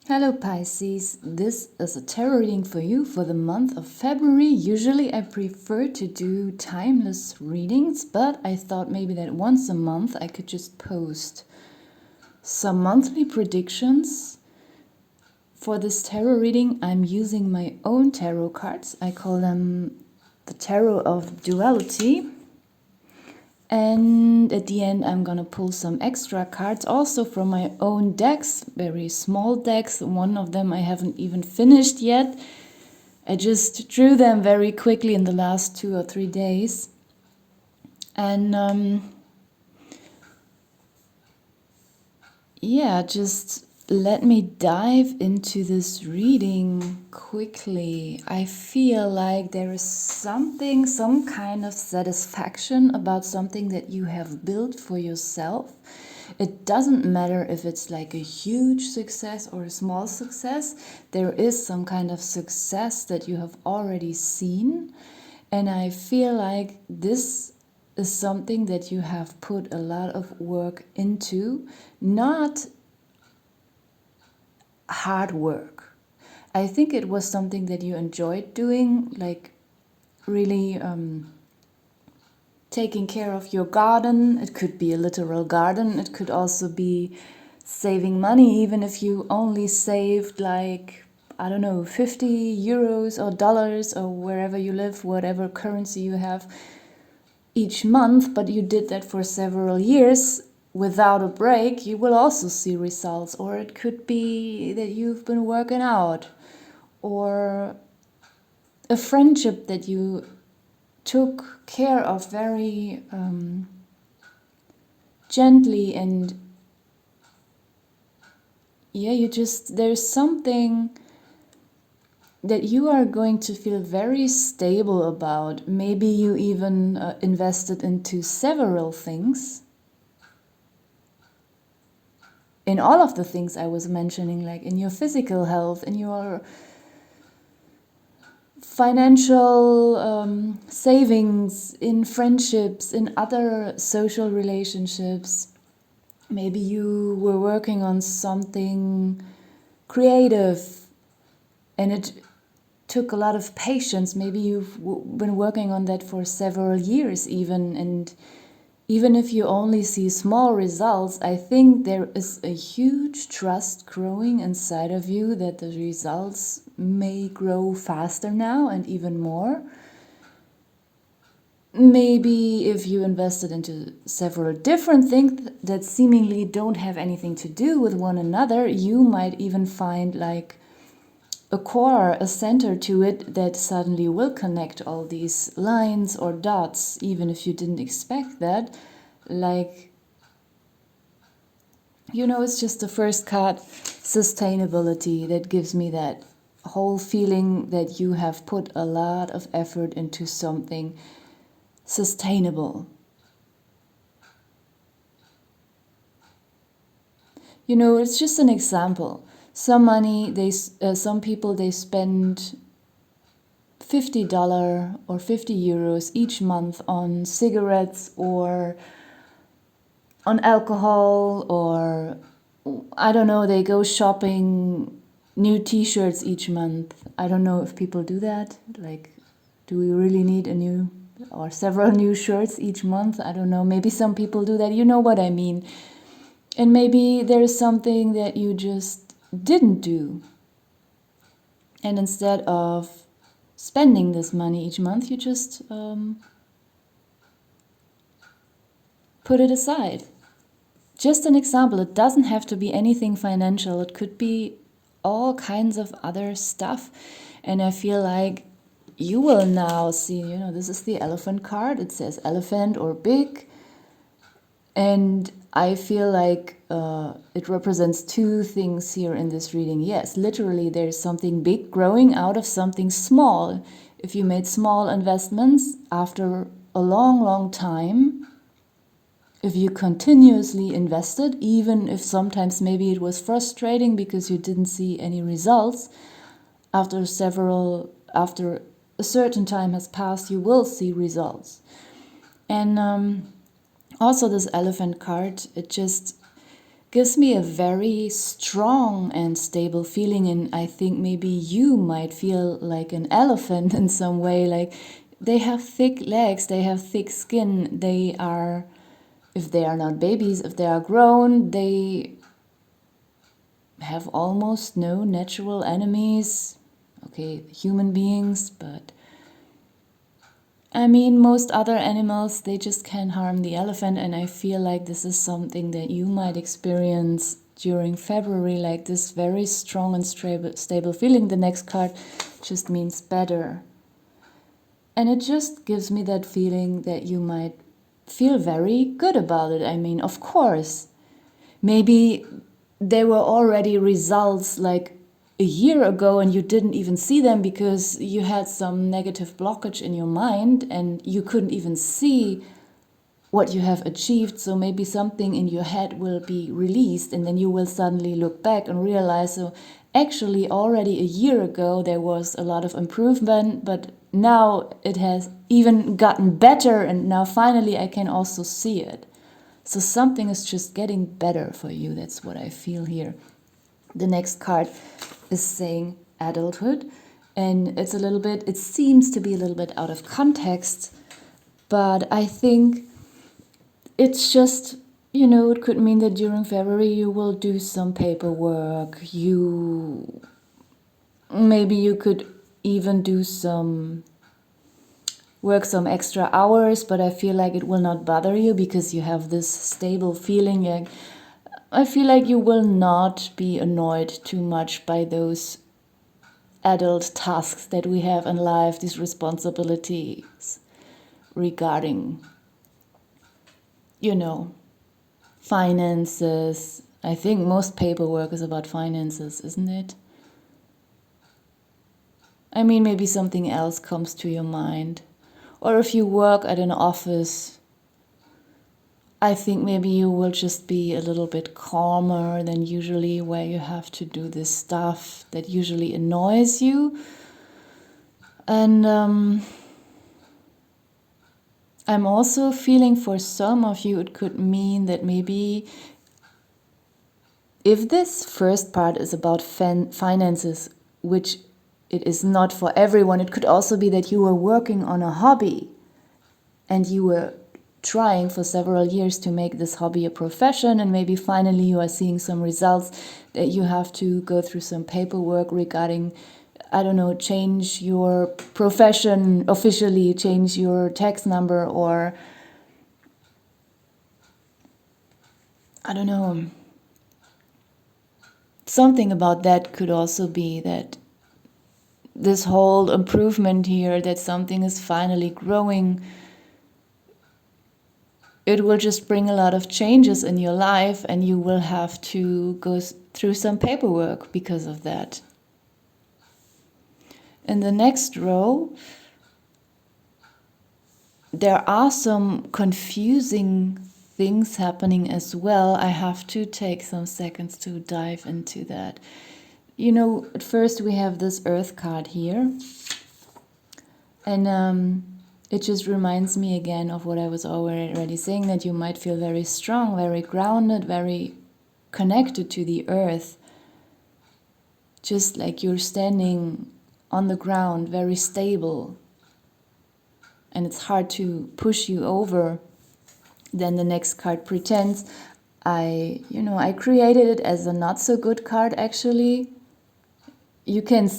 Hello Pisces, this is a tarot reading for you for the month of February. Usually I prefer to do timeless readings, but I thought maybe that once a month I could just post some monthly predictions. For this tarot reading I'm using my own tarot cards. I call them the Tarot of Duality. And at the end, I'm gonna pull some extra cards also from my own decks, very small decks. One of them I haven't even finished yet. I just drew them very quickly in the last 2 or 3 days. And yeah, just let me dive into this reading quickly. I feel like there is something, some kind of satisfaction about something that you have built for yourself. It doesn't matter if it's like a huge success or a small success. There is some kind of success that you have already seen. And I feel like this is something that you have put a lot of work into, not hard work. I think it was something that you enjoyed doing, like really taking care of your garden. It could be a literal garden. It could also be saving money, even if you only saved like, I don't know, 50 euros or dollars or wherever you live, whatever currency you have each month, but you did that for several years without a break, you will also see results. Or it could be that you've been working out, or a friendship that you took care of very gently, and yeah, there's something that you are going to feel very stable about. Maybe you even invested into several things. In all of the things I was mentioning, like in your physical health, in your financial savings, in friendships, in other social relationships. Maybe you were working on something creative and it took a lot of patience. Maybe you've been working on that for several years even, and even if you only see small results, I think there is a huge trust growing inside of you that the results may grow faster now and even more. Maybe if you invested into several different things that seemingly don't have anything to do with one another, you might even find like a core, a center to it that suddenly will connect all these lines or dots, even if you didn't expect that. Like, it's just the first card, sustainability, that gives me that whole feeling that you have put a lot of effort into something sustainable. It's just an example. Some people, they spend $50 or 50 euros each month on cigarettes or on alcohol, or I don't know, they go shopping new t-shirts each month. I don't know if people do that. Like, do we really need a new or several new shirts each month? I don't know. Maybe some people do that. You know what I mean. And maybe there's something that you just didn't do. And instead of spending this money each month, you just put it aside. Just an example. It doesn't have to be anything financial. It could be all kinds of other stuff. And I feel like you will now see, this is the elephant card. It says elephant or big. And I feel like it represents two things here in this reading. Yes, literally there's something big growing out of something small. If you made small investments after a long, long time, if you continuously invested, even if sometimes maybe it was frustrating because you didn't see any results, after a certain time has passed, you will see results. And also this elephant card, gives me a very strong and stable feeling, and I think maybe you might feel like an elephant in some way. Like, they have thick legs, they have thick skin, they are, if they are not babies, if they are grown, they have almost no natural enemies. Okay, human beings, but I mean, most other animals, they just can't harm the elephant, and I feel like this is something that you might experience during February, like this very strong and stable feeling. The next card just means better. And it just gives me that feeling that you might feel very good about it. I mean, of course, maybe there were already results like a year ago and you didn't even see them because you had some negative blockage in your mind and you couldn't even see what you have achieved. So maybe something in your head will be released and then you will suddenly look back and realize, so actually already a year ago there was a lot of improvement, but now it has even gotten better and now finally I can also see it. So something is just getting better for you. That's what I feel here. The next card is saying adulthood, and it's a little bit, it seems to be a little bit out of context, but I think it's just, you know, it could mean that during February you will do some paperwork, maybe you could even do some work, some extra hours, but I feel like it will not bother you because you have this stable feeling. Like, I feel like you will not be annoyed too much by those adult tasks that we have in life, these responsibilities regarding, you know, finances. I think most paperwork is about finances, isn't it? I mean, maybe something else comes to your mind. Or if you work at an office, I think maybe you will just be a little bit calmer than usually, where you have to do this stuff that usually annoys you. And I'm also feeling for some of you, it could mean that maybe if this first part is about finances, which it is not for everyone, it could also be that you were working on a hobby and you were trying for several years to make this hobby a profession, and maybe finally you are seeing some results that you have to go through some paperwork regarding, I don't know, change your profession officially, change your tax number, or I don't know. Something about that could also be that this whole improvement here, that something is finally growing, it will just bring a lot of changes in your life and you will have to go through some paperwork because of that. In the next row, there are some confusing things happening as well. I have to take some seconds to dive into that. You know, at first we have this Earth card here. And it just reminds me again of what I was already saying, that you might feel very strong, very grounded, very connected to the earth. Just like you're standing on the ground, very stable. And it's hard to push you over. Then the next card pretends. I created it as a not so good card actually. You can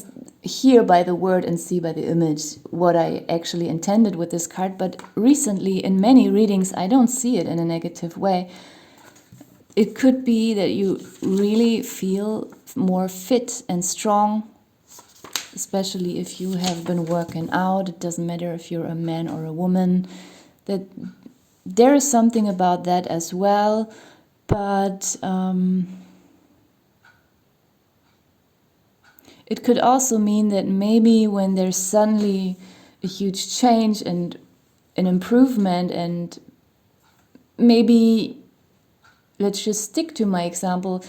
hear by the word and see by the image what I actually intended with this card, but recently in many readings I don't see it in a negative way. It could be that you really feel more fit and strong, especially if you have been working out. It doesn't matter if you're a man or a woman, that there is something about that as well, but it could also mean that maybe when there's suddenly a huge change and an improvement, and maybe, let's just stick to my example,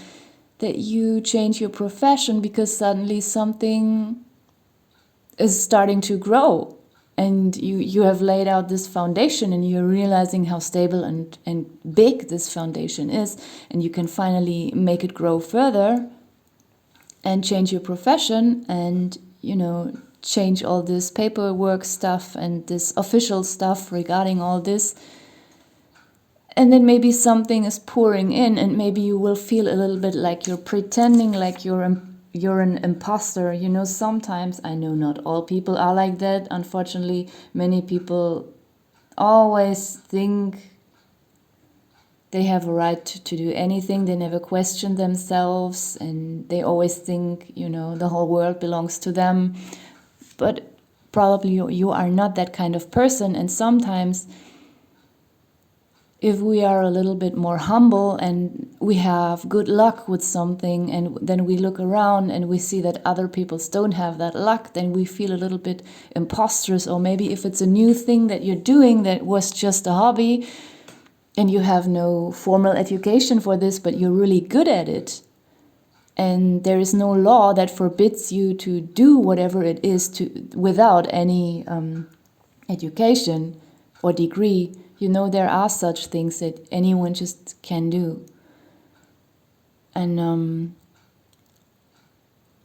that you change your profession because suddenly something is starting to grow. and you have laid out this foundation, and you're realizing how stable and big this foundation is, and you can finally make it grow further and change your profession and, change all this paperwork stuff and this official stuff regarding all this. And then maybe something is pouring in, and maybe you will feel a little bit like you're pretending, like you're an imposter. Sometimes, I know not all people are like that. Unfortunately, many people always think they have a right to do anything. They never question themselves, and they always think, the whole world belongs to them. But probably you are not that kind of person. And sometimes, if we are a little bit more humble and we have good luck with something, and then we look around and we see that other people don't have that luck, then we feel a little bit imposterous. Or maybe if it's a new thing that you're doing that was just a hobby and you have no formal education for this, but you're really good at it, and there is no law that forbids you to do whatever it is without any education or degree. There are such things that anyone just can do. And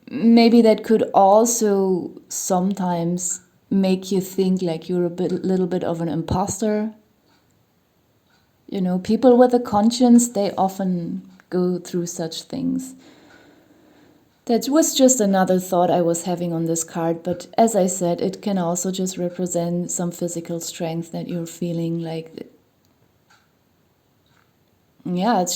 maybe that could also sometimes make you think like you're little bit of an imposter. People with a conscience, they often go through such things. That was just another thought I was having on this card, but as I said, it can also just represent some physical strength that you're feeling like. Yeah, it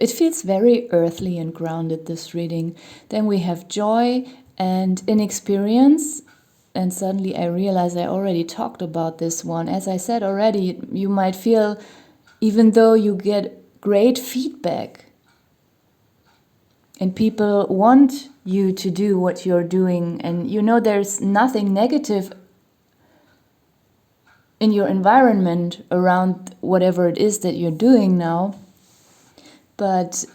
feels very earthly and grounded, this reading. Then we have joy and inexperience, and suddenly I realize I already talked about this one. As I said already, you might feel, even though you get great feedback, and people want you to do what you're doing, and there's nothing negative in your environment around whatever it is that you're doing now, but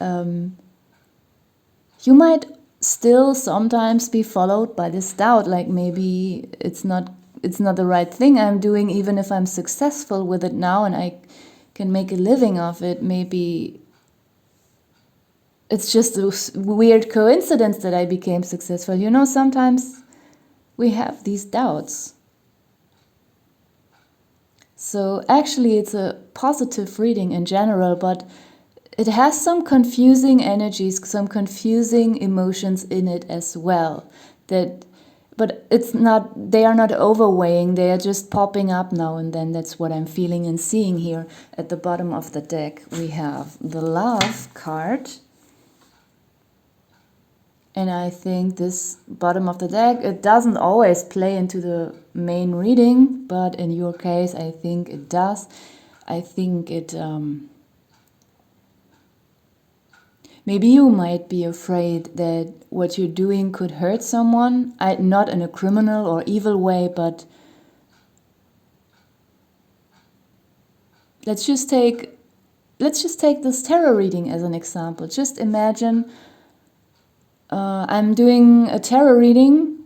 you might still sometimes be followed by this doubt, like maybe it's not the right thing I'm doing, even if I'm successful with it now and I can make a living of it. Maybe it's just a weird coincidence that I became successful. Sometimes we have these doubts. So actually it's a positive reading in general, but it has some confusing energies, some confusing emotions in it as well. But they are not overweighing, they are just popping up now and then. That's what I'm feeling and seeing here. At the bottom of the deck we have the Love card. And I think this bottom of the deck, it doesn't always play into the main reading, but in your case, I think it does. I think it... maybe you might be afraid that what you're doing could hurt someone, not in a criminal or evil way, but let's just take this tarot reading as an example. Just imagine I'm doing a tarot reading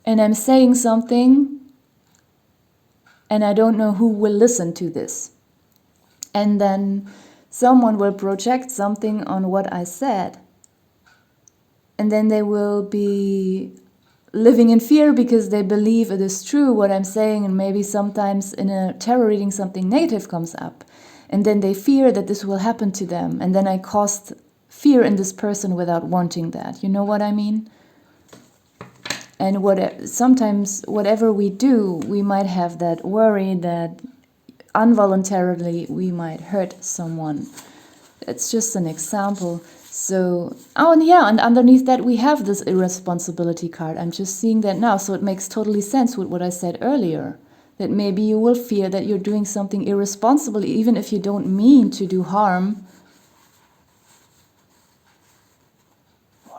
and I'm saying something and I don't know who will listen to this. And then someone will project something on what I said. And then they will be living in fear because they believe it is true what I'm saying, and maybe sometimes in a tarot reading something negative comes up. And then they fear that this will happen to them. And then I caused fear in this person without wanting that. You know what I mean? And sometimes whatever we do, we might have that worry that involuntarily we might hurt someone. It's just an example. So, and underneath that we have this irresponsibility card. I'm just seeing that now, so it makes totally sense with what I said earlier. That maybe you will fear that you're doing something irresponsible, even if you don't mean to do harm.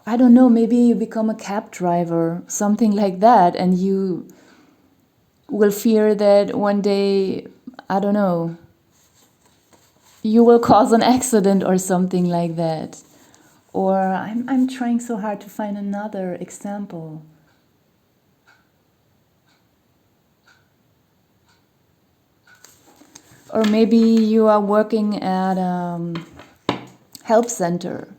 I don't know, maybe you become a cab driver, something like that, and you will fear that one day, I don't know, you will cause an accident or something like that. Or I'm trying so hard to find another example. Or maybe you are working at a help center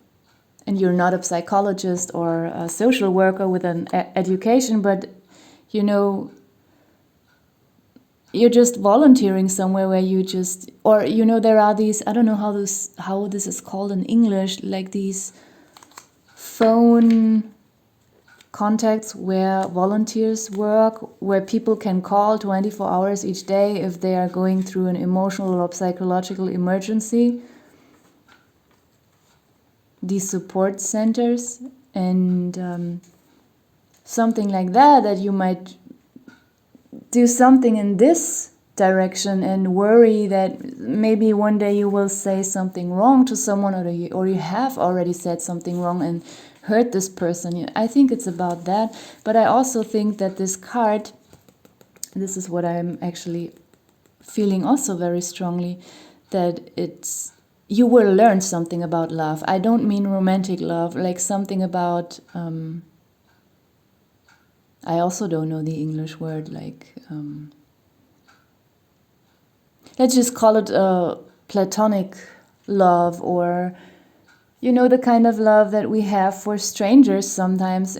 and you're not a psychologist or a social worker with an education, but you know, you're just volunteering somewhere where you just, or you know, there are these, I don't know how this is called in English, like these phone contacts where volunteers work, where people can call 24 hours each day if they are going through an emotional or psychological emergency. These support centers, and something like that you might do something in this direction and worry that maybe one day you will say something wrong to someone, or you have already said something wrong and hurt this person. I think it's about that. But I also think that this card, this is what I'm actually feeling also very strongly, that it's, you will learn something about love. I don't mean romantic love, like something about, I also don't know the English word, like, let's just call it a platonic love, or, you know, the kind of love that we have for strangers sometimes,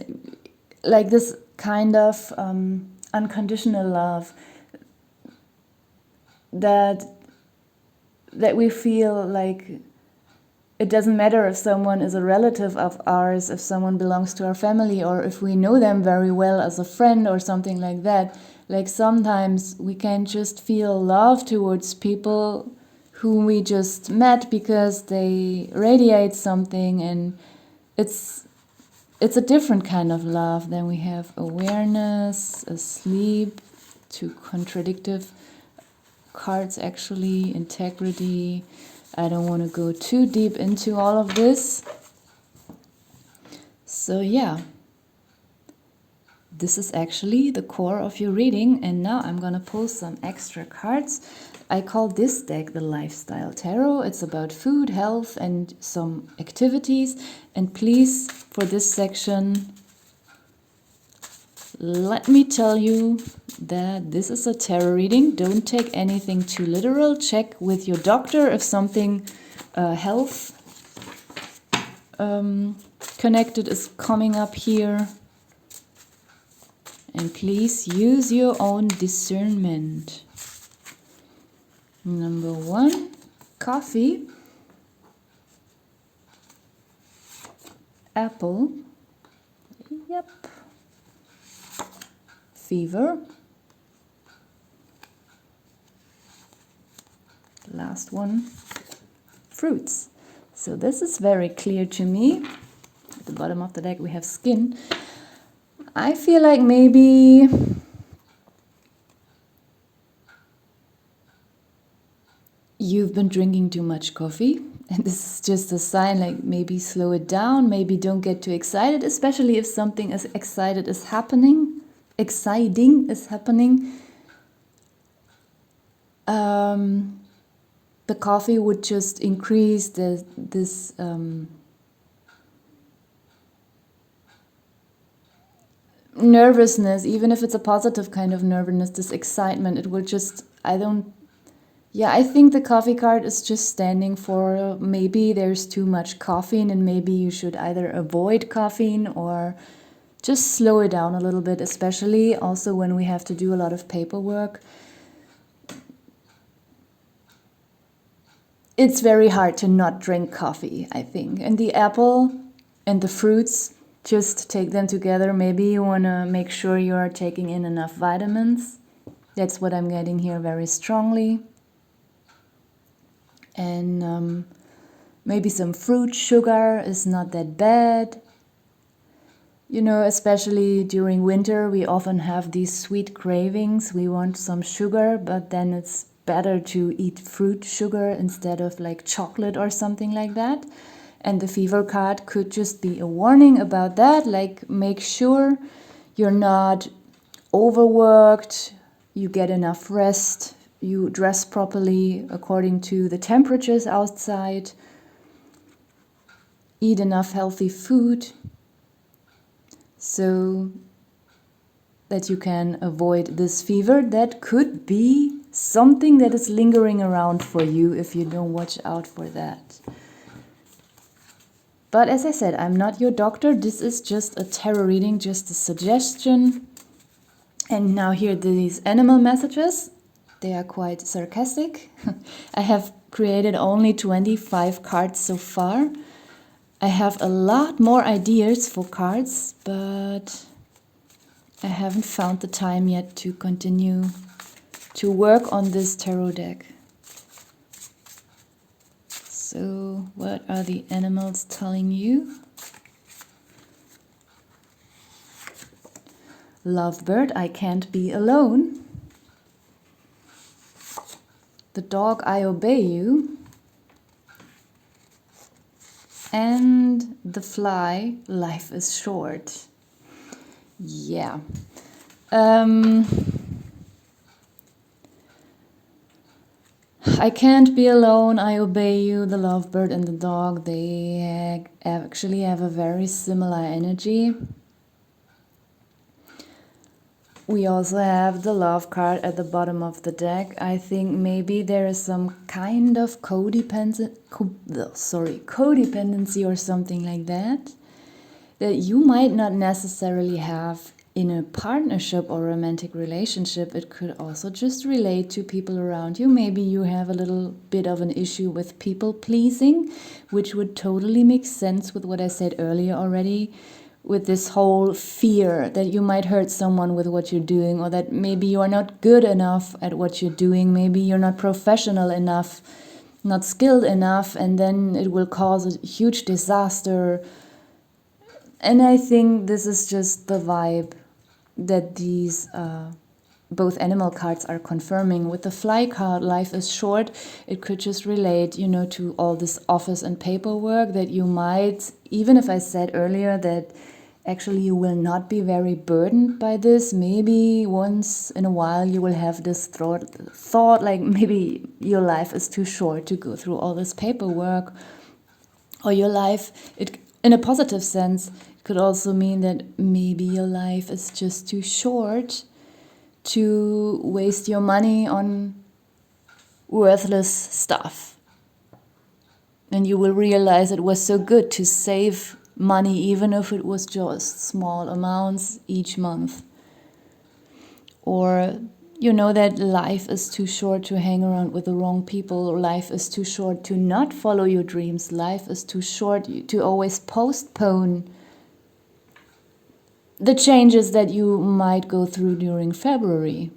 like this kind of unconditional love that we feel like it doesn't matter if someone is a relative of ours, if someone belongs to our family, or if we know them very well as a friend or something like that. Like sometimes we can just feel love towards people whom we just met because they radiate something, and it's a different kind of love. Then we have awareness, asleep, two contradictive cards actually, integrity. I don't want to go too deep into all of this. So yeah, this is actually the core of your reading, and now I'm gonna pull some extra cards. I call this deck the Lifestyle Tarot. It's about food, health, and some activities. And please, for this section, let me tell you that this is a tarot reading. Don't take anything too literal. Check with your doctor if something health connected is coming up here. And please use your own discernment. Number 1, coffee, apple, yep, fever, last one, fruits. So this is very clear to me. At the bottom of the deck we have skin. I feel like maybe you've been drinking too much coffee, and this is just a sign, like maybe slow it down, maybe don't get too excited, especially if something as exciting is happening. The coffee would just increase this nervousness, even if it's a positive kind of nervousness, this excitement. It will just, I think the coffee card is just standing for maybe there's too much caffeine, and maybe you should either avoid caffeine or just slow it down a little bit, especially also when we have to do a lot of paperwork. It's very hard to not drink coffee, I think. And the apple and the fruits, just take them together. Maybe you want to make sure you are taking in enough vitamins. That's what I'm getting here very strongly. And maybe some fruit sugar is not that bad. You know, especially during winter, we often have these sweet cravings. We want some sugar, but then it's better to eat fruit sugar instead of like chocolate or something like that. And the fever card could just be a warning about that. Like, make sure you're not overworked, you get enough rest, you dress properly according to the temperatures outside, eat enough healthy food. So that you can avoid this fever. That could be something that is lingering around for you if you don't watch out for that. But as I said, I'm not your doctor. This is just a tarot reading, just a suggestion. And now here are these animal messages. They are quite sarcastic. I have created only 25 cards so far. I have a lot more ideas for cards, but I haven't found the time yet to continue to work on this tarot deck. So, what are the animals telling you? Lovebird, I can't be alone. The dog, I obey you. And the fly, life is short. Yeah. I can't be alone, I obey you. The lovebird and the dog, they actually have a very similar energy. We also have the love card at the bottom of the deck. I think maybe there is some kind of codependency or something like that you might not necessarily have in a partnership or romantic relationship. It could also just relate to people around you. Maybe you have a little bit of an issue with people pleasing, which would totally make sense with what I said earlier already, with this whole fear that you might hurt someone with what you're doing, or that maybe you are not good enough at what you're doing, maybe you're not professional enough, not skilled enough, and then it will cause a huge disaster. And I think this is just the vibe that these both animal cards are confirming. With the fly card, life is short, it could just relate, to all this office and paperwork that you might, even if I said earlier that actually you will not be very burdened by this, maybe once in a while you will have this thought like maybe your life is too short to go through all this paperwork, or your life, in a positive sense, it could also mean that maybe your life is just too short to waste your money on worthless stuff. And you will realize it was so good to save money, even if it was just small amounts each month. Or that life is too short to hang around with the wrong people. Life is too short to not follow your dreams. Life is too short to always postpone the changes that you might go through during February.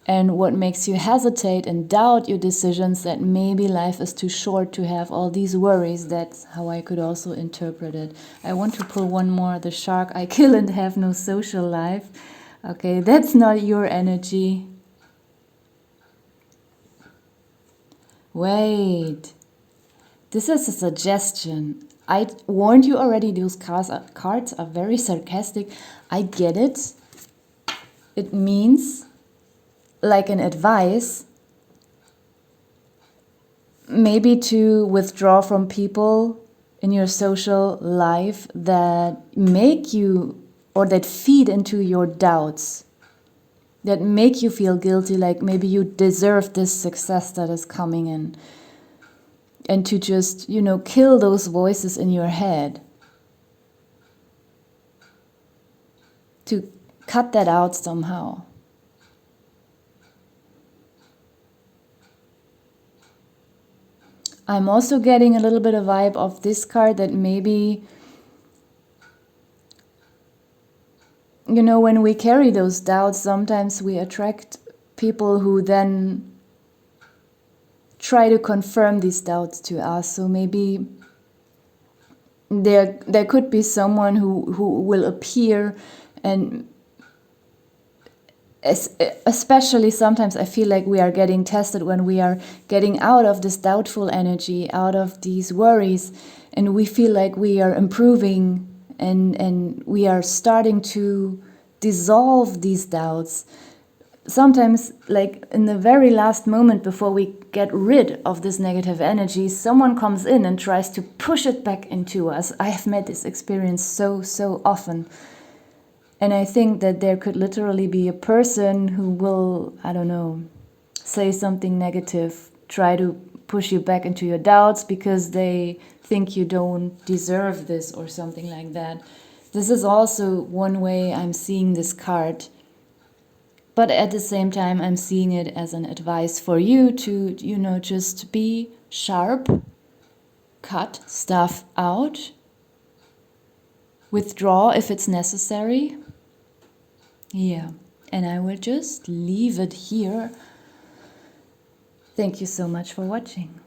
And what makes you hesitate and doubt your decisions, that maybe life is too short to have all these worries. That's how I could also interpret it. I want to pull one more. The shark, I kill and have no social life. Okay, that's not your energy. Wait. This is a suggestion. I warned you already, those cards are very sarcastic. I get it. It means like an advice, maybe to withdraw from people in your social life that make you, or that feed into your doubts, that make you feel guilty, like maybe you deserve this success that is coming in. And to just, kill those voices in your head. To cut that out somehow. I'm also getting a little bit of vibe of this card that maybe, when we carry those doubts, sometimes we attract people who then try to confirm these doubts to us. So maybe there could be someone who will appear, and especially sometimes I feel like we are getting tested when we are getting out of this doubtful energy, out of these worries, and we feel like we are improving and we are starting to dissolve these doubts. Sometimes, like in the very last moment before we get rid of this negative energy, someone comes in and tries to push it back into us. I have met this experience so often. And I think that there could literally be a person who will, I don't know, say something negative, try to push you back into your doubts because they think you don't deserve this or something like that. This is also one way I'm seeing this card. But at the same time, I'm seeing it as an advice for you to, just be sharp, cut stuff out, withdraw if it's necessary. Yeah, and I will just leave it here. Thank you so much for watching.